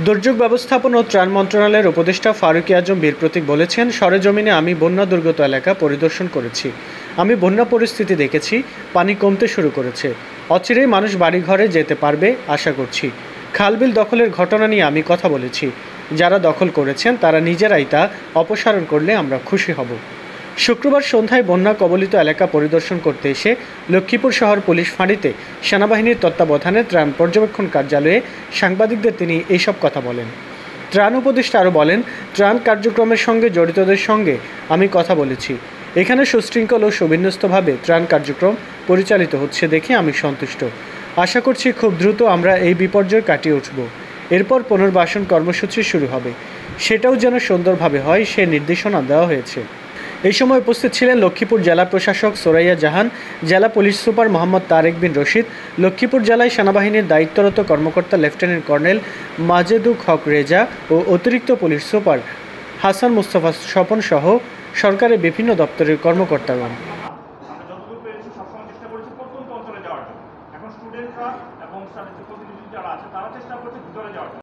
দুর্যোগ ব্যবস্থাপনা ও ত্রাণ মন্ত্রণালয়ের উপদেষ্টা ফারুক আজম বীর প্রতীক বলেছেন, সরেজমিনে আমি বন্যা দুর্গত এলাকা পরিদর্শন করেছি। আমি বন্যা পরিস্থিতি দেখেছি, পানি কমতে শুরু করেছে। অচিরেই মানুষ বাড়িঘরে যেতে পারবে আশা করছি। খালবিল দখলের ঘটনা নিয়ে আমি কথা বলেছি। যারা দখল করেছেন তারা নিজেরাই তা অপসারণ করলে আমরা খুশি হব। শুক্রবার সন্ধ্যায় বন্যা কবলিত এলাকা পরিদর্শন করতে এসে লক্ষ্মীপুর শহর পুলিশ ফাঁড়িতে সেনাবাহিনীর তত্ত্বাবধানে ত্রাণ পর্যবেক্ষণ কার্যালয়ে সাংবাদিকদের তিনি এইসব কথা বলেন। ত্রাণ উপদেষ্টা আরও বলেন, ত্রাণ কার্যক্রমের সঙ্গে জড়িতদের সঙ্গে আমি কথা বলেছি। এখানে সুশৃঙ্খল ও সুবিন্যস্তভাবে ত্রাণ কার্যক্রম পরিচালিত হচ্ছে দেখে আমি সন্তুষ্ট। আশা করছি খুব দ্রুত আমরা এই বিপর্যয় কাটিয়ে উঠব। এরপর পুনর্বাসন কর্মসূচি শুরু হবে, সেটাও যেন সুন্দরভাবে হয় সে নির্দেশনা দেওয়া হয়েছে। এই সময় উপস্থিত ছিলেন লক্ষ্মীপুর জেলা প্রশাসক সোরাইয়া জাহান, জেলা পুলিশ সুপার মোহাম্মদ তারেক বিন রশিদ, লক্ষ্মীপুর জেলায় সেনাবাহিনীর দায়িত্বরত কর্মকর্তা লেফটেন্যান্ট কর্নেল মাজেদুক হক রেজা ও অতিরিক্ত পুলিশ সুপার হাসান মুস্তফা স্বপন সহ সরকারের বিভিন্ন দপ্তরের কর্মকর্তাগণ। এখন স্টুডেন্টরা এবং প্রতিনিধি যারা আছে তারা চেষ্টা করছে ভিতরে যাওয়ার জন্য।